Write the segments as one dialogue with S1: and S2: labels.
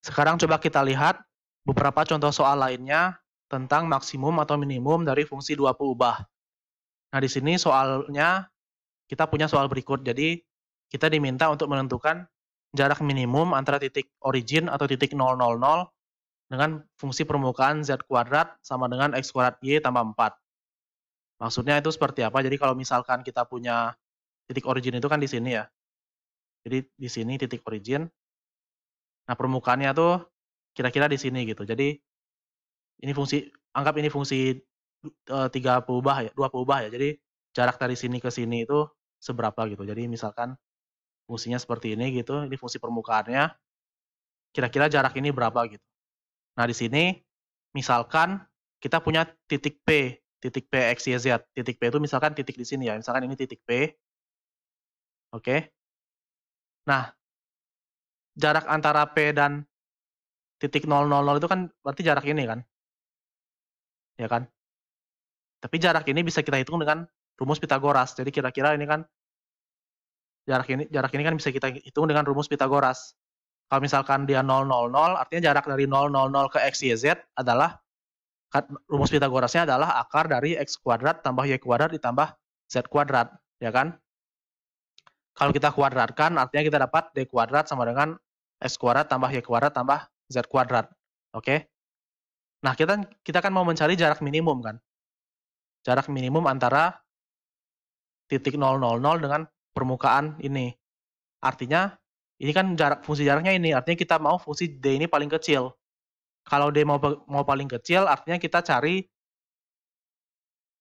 S1: Sekarang coba kita lihat beberapa contoh soal lainnya tentang maksimum atau minimum dari fungsi dua peubah. Nah, di sini soalnya kita punya soal berikut. Jadi, kita diminta untuk menentukan jarak minimum antara titik origin atau titik 0,0,0 dengan fungsi permukaan z kuadrat sama dengan x kuadrat y tambah 4. Maksudnya itu seperti apa? Jadi kalau misalkan kita punya titik origin itu kan di sini ya. Jadi di sini titik origin. Nah, permukaannya tuh kira-kira di sini gitu. Jadi ini fungsi, anggap ini fungsi tiga peubah ya, dua peubah ya. Jadi jarak dari sini ke sini itu seberapa gitu. Jadi misalkan fungsinya seperti ini gitu, ini fungsi permukaannya, kira-kira jarak ini berapa gitu. Nah, di sini misalkan kita punya titik P X, Y, Z. Titik P itu misalkan titik di sini ya, misalkan ini titik P. Oke. Nah, jarak antara P dan titik 0,0,0 itu kan berarti jarak ini kan? Ya kan? Tapi jarak ini bisa kita hitung dengan rumus Pitagoras. Jadi kira-kira ini kan jarak ini kan bisa kita hitung dengan rumus Pitagoras. Kalau misalkan dia 0,0,0, artinya jarak dari 0,0,0 ke X, Y, Z adalah, rumus Pitagorasnya adalah akar dari X kuadrat tambah Y kuadrat ditambah Z kuadrat, ya kan? Kalau kita kuadratkan, artinya kita dapat D kuadrat sama dengan X kuadrat tambah Y kuadrat tambah Z kuadrat. Oke? Nah, kita kan mau mencari jarak minimum kan? Jarak minimum antara titik 0,0,0 dengan permukaan ini. Artinya, ini kan fungsi jaraknya ini, artinya kita mau fungsi D ini paling kecil. Kalau D mau paling kecil, artinya kita cari,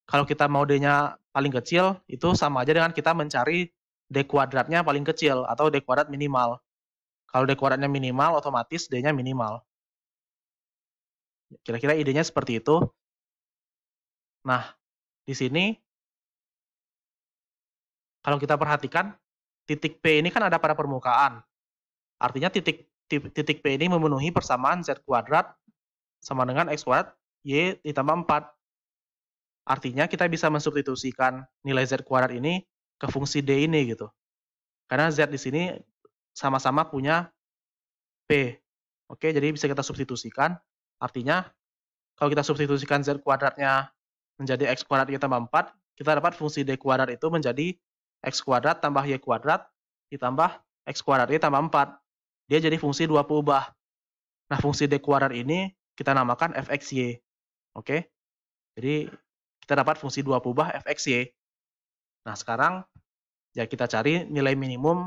S1: kalau kita mau D-nya paling kecil, itu sama aja dengan kita mencari D kuadratnya paling kecil, atau D kuadrat minimal. Kalau D kuadratnya minimal, otomatis D-nya minimal. Kira-kira idenya seperti itu. Nah, di sini, kalau kita perhatikan, titik P ini kan ada pada permukaan. Artinya titik P ini memenuhi persamaan Z kuadrat sama dengan X kuadrat Y ditambah 4. Artinya kita bisa mensubstitusikan nilai Z kuadrat ini ke fungsi D ini gitu. Karena Z di sini sama-sama punya P. Oke, jadi bisa kita substitusikan. Artinya, kalau kita substitusikan Z kuadratnya menjadi X kuadrat Y tambah 4, kita dapat fungsi D kuadrat itu menjadi X kuadrat tambah Y kuadrat ditambah X kuadrat Y tambah 4. Dia jadi fungsi dua peubah. Nah, fungsi D kuadrat ini kita namakan fxy. Oke, jadi kita dapat fungsi dua peubah fxy. Nah, sekarang ya kita cari nilai minimum,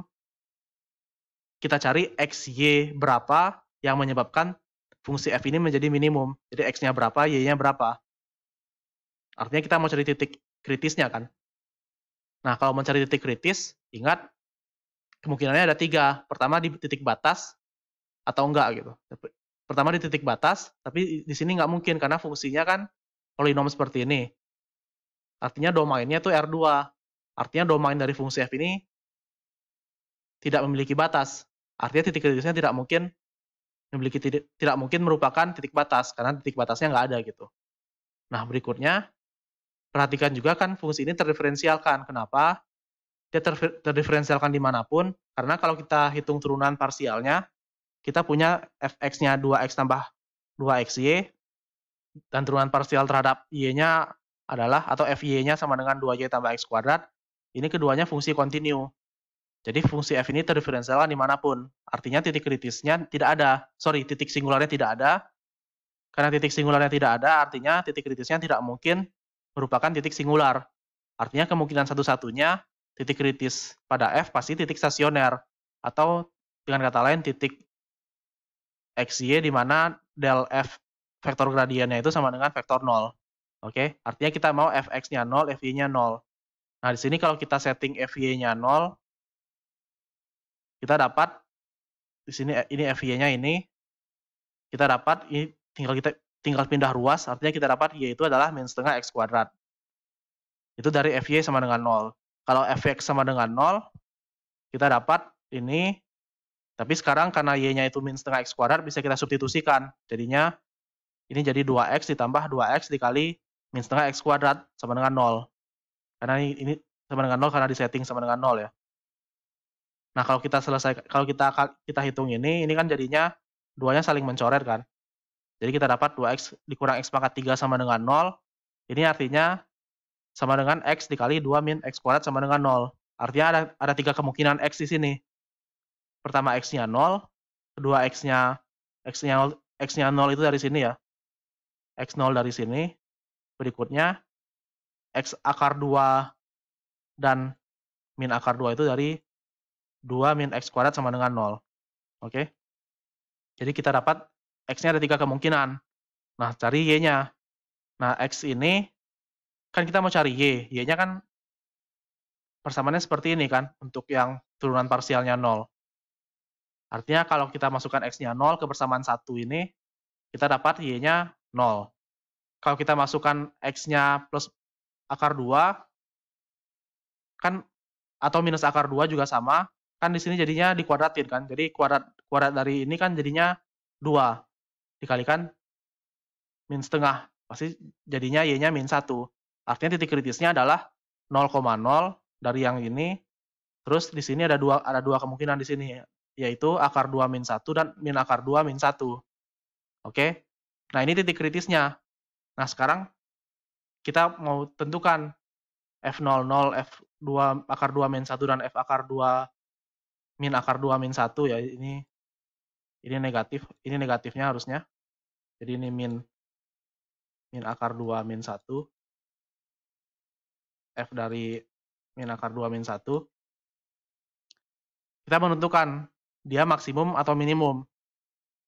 S1: kita cari xy berapa yang menyebabkan fungsi f ini menjadi minimum. Jadi x-nya berapa, y-nya berapa. Artinya kita mau cari titik kritisnya kan. Nah, kalau mencari titik kritis, ingat kemungkinannya ada 3. Pertama di titik batas atau enggak gitu. Pertama di titik batas, tapi di sini nggak mungkin karena fungsinya kan polinom seperti ini. Artinya domainnya itu R2. Artinya domain dari fungsi f ini tidak memiliki batas. Artinya titik kritisnya tidak mungkin merupakan titik batas karena titik batasnya nggak ada gitu. Nah, berikutnya perhatikan juga kan fungsi ini terdiferensialkan. Kenapa? Dia terdiferensialkan dimanapun, karena kalau kita hitung turunan parsialnya, kita punya fx-nya 2x tambah 2xy, dan turunan parsial terhadap y-nya adalah, atau fy-nya sama dengan 2y tambah x kuadrat. Ini keduanya fungsi kontinu. Jadi fungsi f ini terdiferensialkan dimanapun. Artinya titik kritisnya tidak ada. Titik singularnya tidak ada. Karena titik singularnya tidak ada, artinya titik kritisnya tidak mungkin merupakan titik singular. Artinya kemungkinan satu-satunya titik kritis pada f pasti titik stasioner. Atau dengan kata lain titik xy di mana del f vektor gradiennya itu sama dengan vektor 0. Oke, artinya kita mau fx-nya 0, fy-nya 0. Nah, di sini kalau kita setting fy-nya 0, kita dapat di sini ini fy-nya ini, kita dapat ini tinggal pindah ruas, artinya kita dapat y itu adalah min setengah x kuadrat. Itu dari fy sama dengan 0. Kalau fx sama dengan 0, kita dapat ini, tapi sekarang karena y-nya itu min setengah x kuadrat, bisa kita substitusikan. Jadinya ini jadi 2x ditambah 2x dikali min setengah x kuadrat sama dengan 0. Karena ini sama dengan 0 karena disetting sama dengan 0 ya. Nah, kalau kita hitung ini kan jadinya duanya saling mencoret kan. Jadi kita dapat 2x dikurang x pangkat 3 sama dengan 0. Ini artinya sama dengan x dikali 2 min x kuadrat sama dengan 0. Artinya ada 3 kemungkinan x di sini. Pertama x-nya 0, kedua x-nya 0 itu dari sini ya. X0 dari sini. Berikutnya x akar 2 dan min akar 2 itu dari 2 min x kuadrat sama dengan 0. Oke. Jadi kita dapat x-nya ada 3 kemungkinan. Nah, cari y-nya. Nah, x ini kan kita mau cari y. Y-nya kan persamaannya seperti ini kan, untuk yang turunan parsialnya 0. Artinya kalau kita masukkan x-nya 0 ke persamaan 1 ini, kita dapat y-nya 0. Kalau kita masukkan x-nya plus akar 2, kan atau minus akar 2 juga sama, kan di sini jadinya dikuadratin kan. Jadi kuadrat dari ini kan jadinya 2 dikalikan min setengah. Pasti jadinya y-nya min 1. Artinya titik kritisnya adalah 0,0 dari yang ini. Terus di sini ada dua kemungkinan di sini, yaitu akar 2 min 1 dan min akar 2 min 1. Oke. Nah, ini titik kritisnya. Nah, sekarang kita mau tentukan F00, F2 akar 2 min 1 dan F akar 2 min akar 2 min 1 ya. Ini negatif, ini negatifnya harusnya. Jadi ini min akar 2 min 1. F dari min akar 2 min 1. Kita menentukan dia maksimum atau minimum.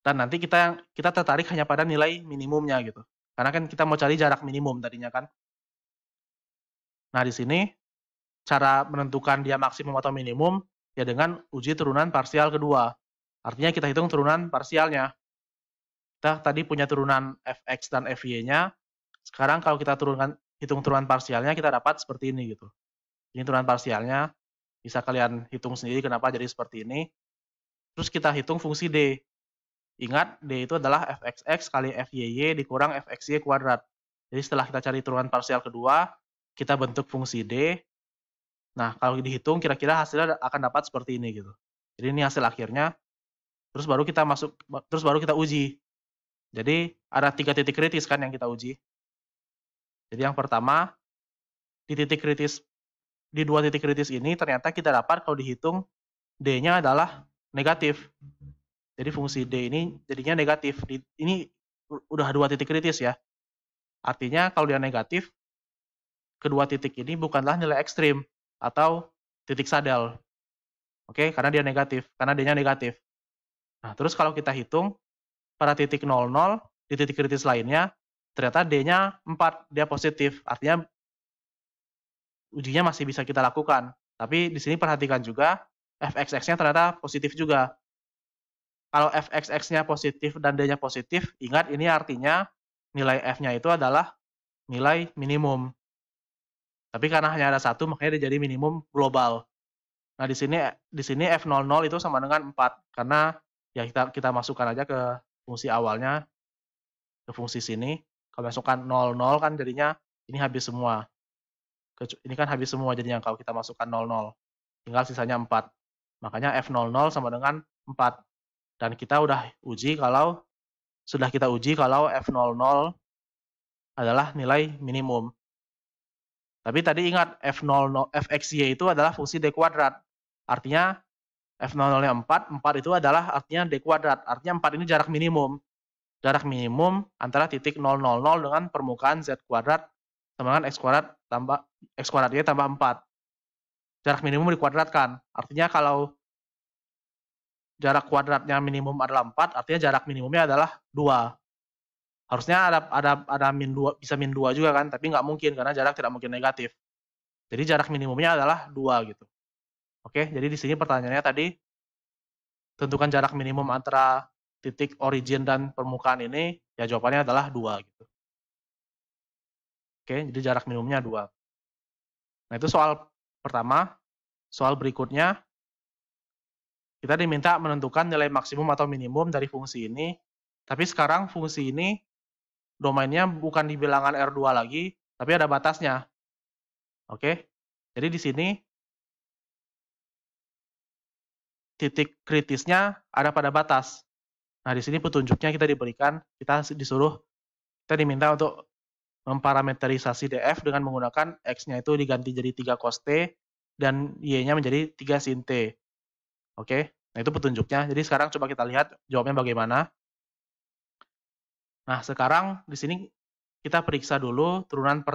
S1: Dan nanti kita tertarik hanya pada nilai minimumnya gitu. Karena kan kita mau cari jarak minimum tadinya kan. Nah, di sini cara menentukan dia maksimum atau minimum ya dengan uji turunan parsial kedua. Artinya kita hitung turunan parsialnya. Kita tadi punya turunan fx dan fy-nya. Sekarang kalau kita hitung turunan parsialnya, kita dapat seperti ini gitu. Ini turunan parsialnya. Bisa kalian hitung sendiri kenapa jadi seperti ini. Terus kita hitung fungsi d. Ingat, D itu adalah fxx kali fyy dikurang fxy kuadrat. Jadi setelah kita cari turunan parsial kedua, kita bentuk fungsi D. Nah, kalau dihitung kira-kira hasilnya akan dapat seperti ini gitu. Jadi ini hasil akhirnya. Terus baru kita uji. Jadi ada 3 titik kritis kan yang kita uji. Jadi yang pertama, di 2 titik kritis ini ternyata kita dapat kalau dihitung D-nya adalah negatif. Jadi fungsi D ini jadinya negatif. Ini udah 2 titik kritis ya. Artinya kalau dia negatif, kedua titik ini bukanlah nilai ekstrim atau titik saddle. Oke, karena dia negatif, karena D-nya negatif. Nah, terus kalau kita hitung pada titik 00 di titik kritis lainnya, ternyata D-nya 4, dia positif. Artinya ujinya masih bisa kita lakukan. Tapi di sini perhatikan juga fxx-nya ternyata positif juga. Kalau fxx-nya positif dan D-nya positif, ingat ini artinya nilai F-nya itu adalah nilai minimum. Tapi karena hanya ada 1, makanya dia jadi minimum global. Nah, di sini F00 itu sama dengan 4, karena ya kita masukkan aja ke fungsi awalnya, ke fungsi sini. Kalau masukkan 00 kan jadinya ini habis semua. Ini kan habis semua jadinya kalau kita masukkan 00. Tinggal sisanya 4. Makanya F00 sama dengan 4. Dan kita sudah kita uji kalau F00 adalah nilai minimum. Tapi tadi ingat fxy itu adalah fungsi D kuadrat. Artinya F00-nya 4 itu adalah artinya D kuadrat. Artinya 4 ini jarak minimum. Jarak minimum antara titik 000 dengan permukaan Z kuadrat sama dengan X kuadrat Y tambah 4. Jarak minimum dikuadratkan. Artinya kalau jarak kuadratnya minimum adalah 4, artinya jarak minimumnya adalah 2. Harusnya ada min 2, bisa min 2 juga kan, tapi nggak mungkin karena jarak tidak mungkin negatif. Jadi jarak minimumnya adalah 2 gitu. Oke, jadi di sini pertanyaannya tadi, tentukan jarak minimum antara titik origin dan permukaan ini, ya jawabannya adalah 2 gitu. Oke, jadi jarak minimumnya 2. Nah, itu soal pertama. Soal berikutnya, kita diminta menentukan nilai maksimum atau minimum dari fungsi ini, tapi sekarang fungsi ini domainnya bukan di bilangan R2 lagi, tapi ada batasnya. Oke, jadi di sini titik kritisnya ada pada batas. Nah, di sini petunjuknya kita diberikan, kita diminta untuk memparameterisasi df dengan menggunakan x-nya itu diganti jadi 3 cos t dan y-nya menjadi 3 sin t. Oke, nah itu petunjuknya. Jadi sekarang coba kita lihat jawabnya bagaimana. Nah, sekarang di sini kita periksa dulu turunan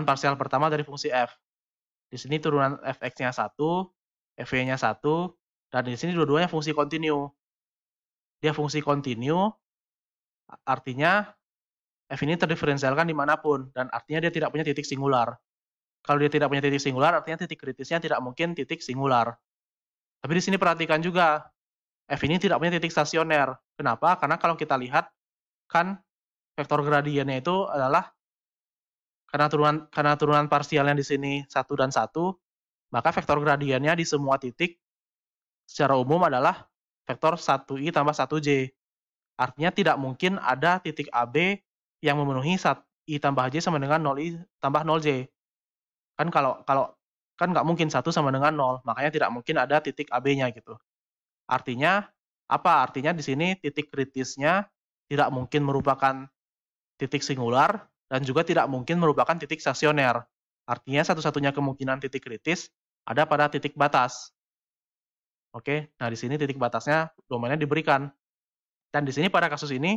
S1: parsial pertama dari fungsi f. Di sini turunan fx-nya 1, fy-nya 1, dan di sini dua-duanya fungsi kontinu. Dia fungsi kontinu, artinya f ini terdiferensialkan dimanapun, dan artinya dia tidak punya titik singular. Kalau dia tidak punya titik singular, artinya titik kritisnya tidak mungkin titik singular. Tapi di sini perhatikan juga, f ini tidak punya titik stasioner. Kenapa? Karena kalau kita lihat, kan vektor gradiennya itu adalah, karena turunan parsialnya di sini 1 dan 1, maka vektor gradiennya di semua titik secara umum adalah vektor 1i tambah 1j. Artinya tidak mungkin ada titik AB yang memenuhi i tambah j sama dengan 0i tambah 0j. Kan kan nggak mungkin 1 sama dengan 0, makanya tidak mungkin ada titik AB-nya gitu. Artinya apa? Artinya di sini titik kritisnya tidak mungkin merupakan titik singular dan juga tidak mungkin merupakan titik stasioner. Artinya satu-satunya kemungkinan titik kritis ada pada titik batas. Oke, nah di sini titik batasnya domainnya diberikan. Dan di sini pada kasus ini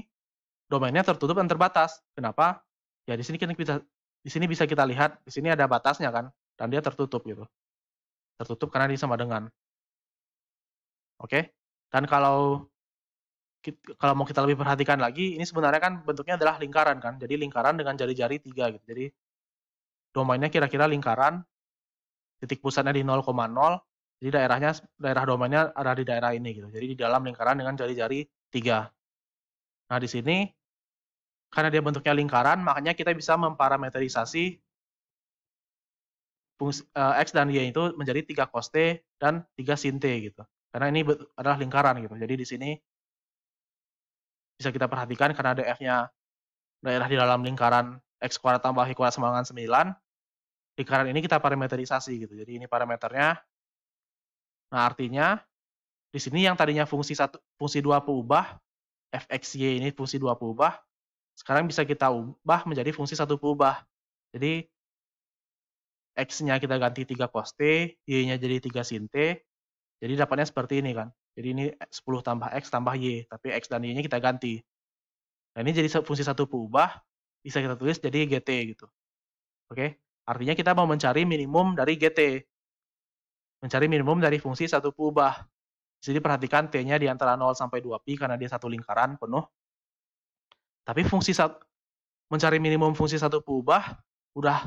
S1: domainnya tertutup dan terbatas. Kenapa? Ya di sini bisa kita lihat, di sini ada batasnya kan, dan dia tertutup gitu. Tertutup karena dia sama dengan. Oke. Dan kalau mau kita lebih perhatikan lagi, ini sebenarnya kan bentuknya adalah lingkaran kan. Jadi lingkaran dengan jari-jari 3 gitu. Jadi domainnya kira-kira lingkaran, titik pusatnya di 0,0, jadi daerah domainnya ada di daerah ini gitu. Jadi di dalam lingkaran dengan jari-jari 3. Nah, di sini karena dia bentuknya lingkaran, makanya kita bisa memparameterisasi fungsi x dan y itu menjadi 3 cos t dan 3 sin t gitu. Karena ini adalah lingkaran gitu. Jadi di sini bisa kita perhatikan karena df-nya daerah di dalam lingkaran x kuadrat tambah y kuadrat sama dengan 9. Lingkaran ini kita parameterisasi gitu. Jadi ini parameternya. Nah, artinya di sini yang tadinya fungsi 2 peubah, fxy ini fungsi 2 peubah, sekarang bisa kita ubah menjadi fungsi 1 peubah. Jadi x-nya kita ganti 3 cos t, y-nya jadi 3 sin t, jadi dapatnya seperti ini kan. Jadi ini 10 tambah x tambah y, tapi x dan y-nya kita ganti. Nah, ini jadi fungsi 1 peubah, bisa kita tulis jadi gt gitu. Oke, artinya kita mau mencari minimum dari gt. Mencari minimum dari fungsi 1 peubah. Jadi perhatikan t-nya di antara 0 sampai 2pi karena dia satu lingkaran penuh. Tapi mencari minimum fungsi 1 peubah udah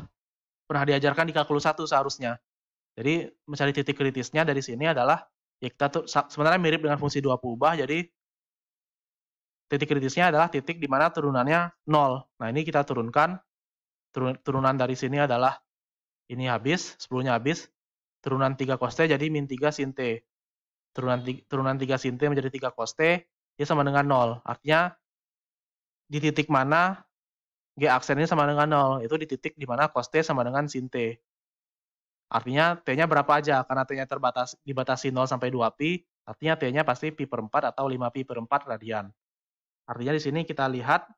S1: pernah diajarkan di kalkulus 1 seharusnya. Jadi mencari titik kritisnya dari sini adalah, ya kita tuh sebenarnya mirip dengan fungsi 2 peubah, jadi titik kritisnya adalah titik di mana turunannya 0. Nah, ini kita turunkan, turunan dari sini adalah ini habis, 10-nya habis, turunan 3 cos t jadi min 3 sin t. Turunan 3 sin t menjadi 3 cos t, dia sama dengan 0. Artinya di titik mana G aksen ini sama dengan 0, itu di titik di mana cos t sama dengan sin t. Artinya T-nya berapa aja, karena T-nya dibatasi 0 sampai 2pi, artinya T-nya pasti pi per 4 atau 5pi per 4 radian. Artinya di sini kita lihat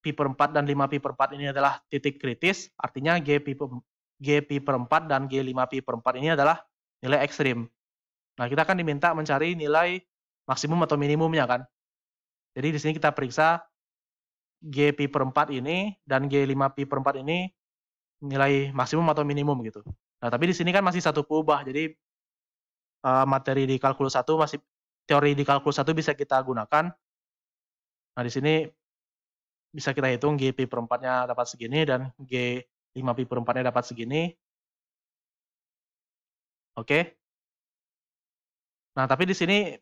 S1: pi per 4 dan 5pi per 4 ini adalah titik kritis, artinya G pi per 4 dan G 5pi per 4 ini adalah nilai ekstrim. Nah, kita akan diminta mencari nilai maksimum atau minimumnya kan. Jadi di sini kita periksa G pi per 4 ini dan G 5pi per 4 ini nilai maksimum atau minimum gitu. Nah, tapi di sini kan masih satu peubah, jadi materi di kalkulus 1 teori di kalkulus 1 bisa kita gunakan. Nah, di sini bisa kita hitung G pi per 4-nya dapat segini dan G 5pi per 4-nya dapat segini. Oke. Nah, tapi di sini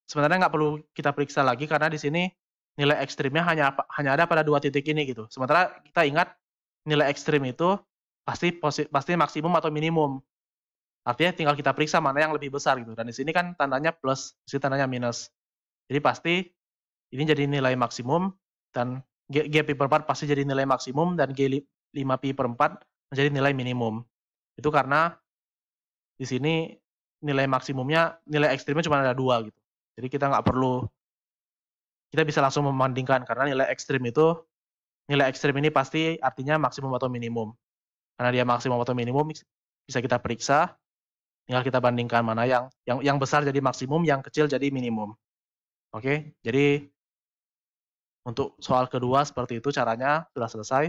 S1: sebenarnya nggak perlu kita periksa lagi karena di sini nilai ekstrimnya hanya ada pada 2 titik ini gitu. Sementara kita ingat nilai ekstrim itu pasti maksimum atau minimum. Artinya tinggal kita periksa mana yang lebih besar gitu. Dan di sini kan tandanya plus, di sini tandanya minus. Jadi pasti ini jadi nilai maksimum dan G pi per 4 pasti jadi nilai maksimum dan G 5pi per 4 menjadi nilai minimum. Itu karena di sini nilai ekstrimnya cuma ada 2 gitu. Jadi kita nggak perlu, kita bisa langsung membandingkan, karena nilai ekstrim ini pasti artinya maksimum atau minimum. Karena dia maksimum atau minimum, bisa kita periksa, tinggal kita bandingkan mana yang besar jadi maksimum, yang kecil jadi minimum. Oke, jadi untuk soal kedua seperti itu caranya, sudah selesai.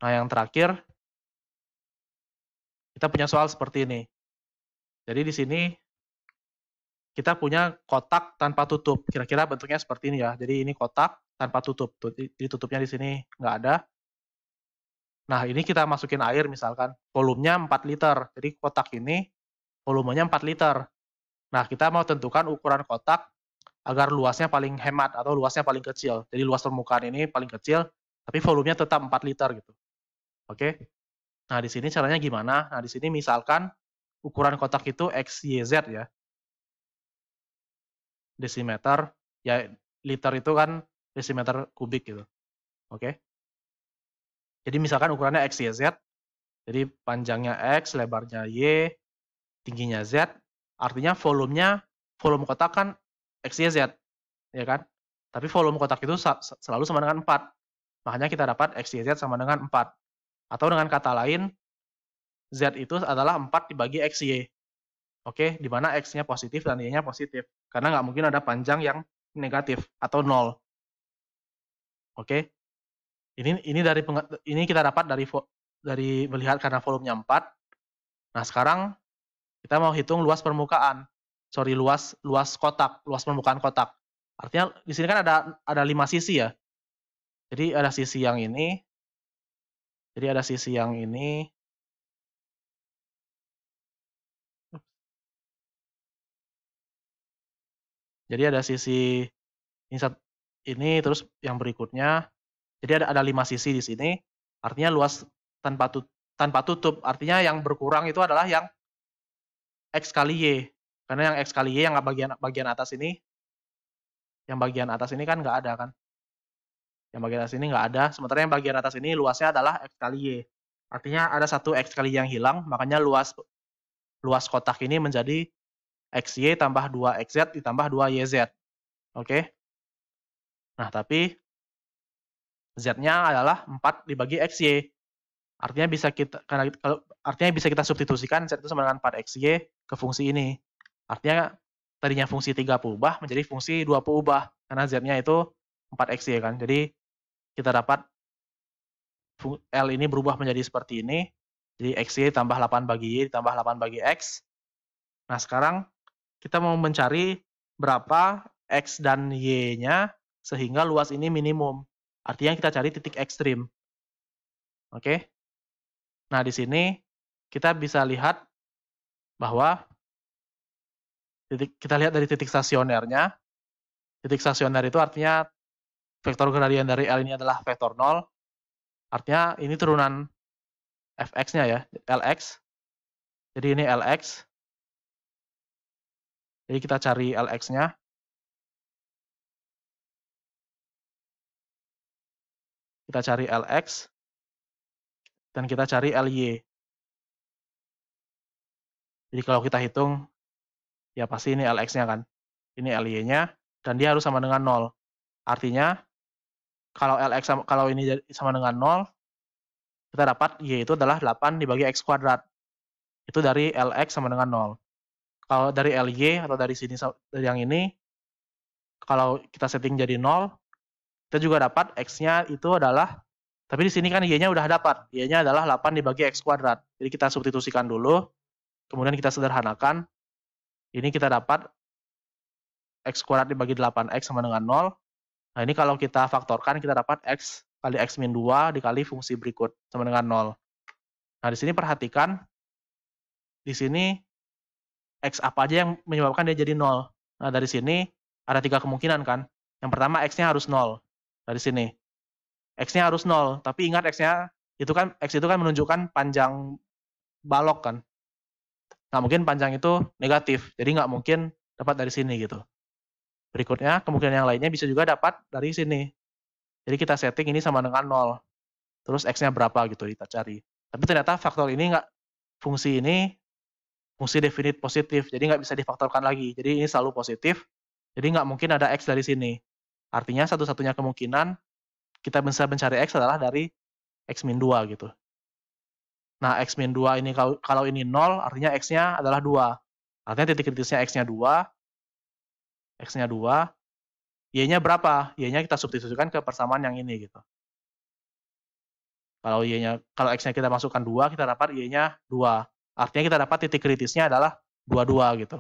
S1: Nah, yang terakhir, kita punya soal seperti ini. Jadi di sini kita punya kotak tanpa tutup. Kira-kira bentuknya seperti ini ya. Jadi ini kotak tanpa tutup. Jadi tutupnya di sini nggak ada. Nah, ini kita masukin air misalkan. Volumenya 4 liter. Jadi kotak ini volumenya 4 liter. Nah, kita mau tentukan ukuran kotak agar luasnya paling hemat atau luasnya paling kecil. Jadi luas permukaan ini paling kecil, tapi volumenya tetap 4 liter gitu. Oke. Nah, di sini caranya gimana? Nah, di sini misalkan ukuran kotak itu XYZ ya. Desimeter, ya liter itu kan desimeter kubik gitu. Oke. Jadi misalkan ukurannya XYZ, jadi panjangnya X, lebarnya Y, tingginya Z, artinya volume kotak kan XYZ, ya kan? Tapi volume kotak itu selalu sama dengan 4. Makanya kita dapat XYZ sama dengan 4. Atau dengan kata lain, Z itu adalah 4 dibagi XY. Oke, di mana X-nya positif dan Y-nya positif. Karena nggak mungkin ada panjang yang negatif atau 0. Oke. Ini kita dapat dari melihat karena volumenya 4. Nah, sekarang kita mau hitung luas permukaan. Luas kotak, luas permukaan kotak. Artinya di sini kan ada 5 sisi ya. Jadi ada sisi yang ini. Jadi ada sisi yang ini. Jadi ada sisi ini terus yang berikutnya. Jadi ada 5 sisi di sini. Artinya luas tanpa tutup. Artinya yang berkurang itu adalah yang X kali Y. Karena yang X kali Y yang bagian atas ini, kan nggak ada kan. Yang bagian atas ini nggak ada. Sementara yang bagian atas ini luasnya adalah X kali Y. Artinya ada satu X kali Y yang hilang. Makanya luas kotak ini menjadi XY tambah 2XZ ditambah 2YZ. Oke. Nah, tapi Z-nya adalah 4 dibagi XY. Artinya bisa kita substitusikan Z itu sama dengan 4XY ke fungsi ini. Artinya tadinya fungsi 3 berubah menjadi fungsi 2 berubah. Karena Z-nya itu 4XY kan. Jadi kita dapat L ini berubah menjadi seperti ini. Jadi XY tambah 8 bagi Y ditambah 8 bagi X. Nah, sekarang kita mau mencari berapa X dan Y-nya sehingga luas ini minimum. Artinya kita cari titik ekstrim. Oke. Nah, di sini kita bisa lihat bahwa kita lihat dari titik stasionernya. Titik stasioner itu artinya vektor gradien dari L ini adalah vektor 0. Artinya ini turunan Fx-nya ya, Lx. Jadi ini Lx. Jadi kita cari Lx-nya. Kita cari Lx. Dan kita cari Ly. Jadi kalau kita hitung, ya pasti ini Lx-nya kan. Ini Ly-nya, dan dia harus sama dengan 0. Artinya, kalau ini sama dengan 0, kita dapat Y itu adalah 8 dibagi X kuadrat. Itu dari Lx sama dengan 0. Kalau dari Ly atau dari sini, dari yang ini, kalau kita setting jadi 0, kita juga dapat X-nya itu adalah, tapi di sini kan Y-nya udah dapat. Y-nya adalah 8 dibagi X kuadrat. Jadi kita substitusikan dulu, kemudian kita sederhanakan. Ini kita dapat X kuadrat dibagi 8X sama dengan 0. Nah, ini kalau kita faktorkan, kita dapat X kali X min 2 dikali fungsi berikut sama dengan 0. Nah, di sini perhatikan, di sini X apa aja yang menyebabkan dia jadi 0. Nah, dari sini ada 3 kemungkinan kan. Yang pertama, X-nya harus 0. Dari sini. X-nya harus 0, tapi ingat X-nya, X itu kan menunjukkan panjang balok kan. Nggak mungkin panjang itu negatif, jadi nggak mungkin dapat dari sini gitu. Berikutnya, kemungkinan yang lainnya bisa juga dapat dari sini. Jadi kita setting ini sama dengan 0. Terus X-nya berapa gitu kita cari. Tapi ternyata faktor ini fungsi definite positif, jadi nggak bisa difaktorkan lagi. Jadi ini selalu positif. Jadi nggak mungkin ada X dari sini. Artinya satu-satunya kemungkinan kita bisa mencari X adalah dari X min 2 gitu. Nah, X min 2 ini kalau ini 0, artinya X-nya adalah 2. Artinya titik kritisnya X-nya 2, X-nya 2, Y-nya berapa? Y-nya kita substitusikan ke persamaan yang ini gitu. Kalau X-nya kita masukkan 2, kita dapat Y-nya 2. Artinya kita dapat titik kritisnya adalah 22 gitu.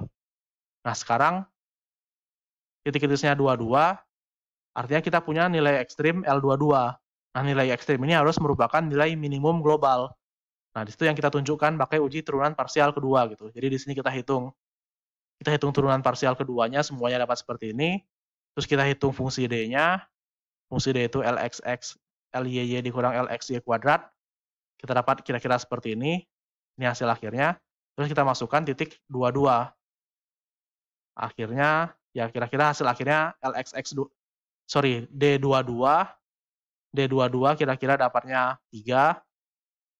S1: Nah, sekarang titik kritisnya 22, artinya kita punya nilai ekstrim L22. Nah, nilai ekstrim ini harus merupakan nilai minimum global. Nah, di situ yang kita tunjukkan pakai uji turunan parsial kedua gitu. Jadi di sini kita hitung turunan parsial keduanya, semuanya dapat seperti ini. Terus kita hitung fungsi D-nya. Fungsi D itu LXX LYY dikurang LXY kuadrat. Kita dapat kira-kira seperti ini. Ini hasil akhirnya. Terus kita masukkan titik 22. Akhirnya, ya kira-kira hasil akhirnya D22. D22 kira-kira dapatnya 3.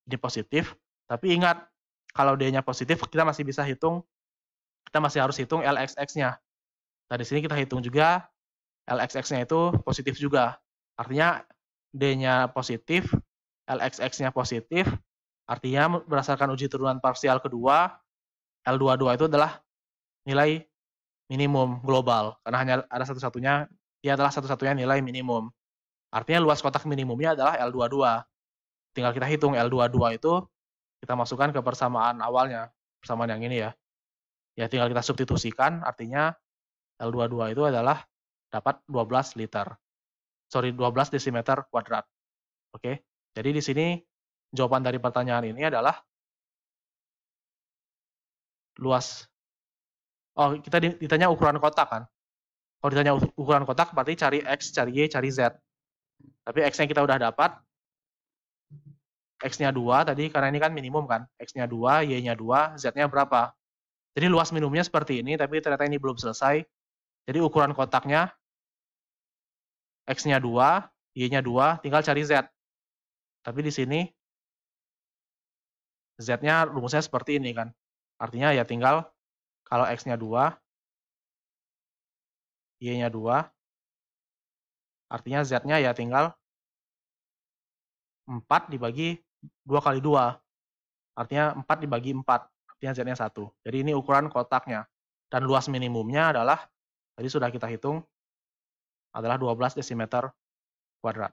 S1: Ini positif. Tapi ingat, kalau D-nya positif, kita masih harus hitung LXX-nya. Nah, di sini kita hitung juga LXX-nya itu positif juga. Artinya D-nya positif, LXX-nya positif, artinya berdasarkan uji turunan parsial kedua, L22 itu adalah nilai minimum global, karena hanya ada satu-satunya, dia adalah satu-satunya nilai minimum. Artinya luas kotak minimumnya adalah L22. Tinggal kita hitung L22 itu, kita masukkan ke persamaan awalnya, persamaan yang ini ya. Ya tinggal kita substitusikan, artinya L22 itu adalah dapat 12 liter. 12 desimeter kuadrat. Oke. Jadi di sini jawaban dari pertanyaan ini adalah luas. Oh, kita ditanya ukuran kotak kan. Kalau ditanya ukuran kotak berarti cari X, cari Y, cari Z. Tapi X-nya kita udah dapat. X-nya 2 tadi karena ini kan minimum kan. X-nya 2, Y-nya 2, Z-nya berapa? Jadi luas minimumnya seperti ini, tapi ternyata ini belum selesai. Jadi ukuran kotaknya X-nya 2, Y-nya 2, tinggal cari Z. Tapi di sini Z-nya rumusnya seperti ini kan. Artinya ya tinggal kalau X-nya 2, Y-nya 2, artinya Z-nya ya tinggal 4 dibagi 2 kali 2. Artinya 4 dibagi 4, artinya Z-nya 1. Jadi ini ukuran kotaknya. Dan luas minimumnya adalah, tadi sudah kita hitung, adalah 12 desimeter kuadrat.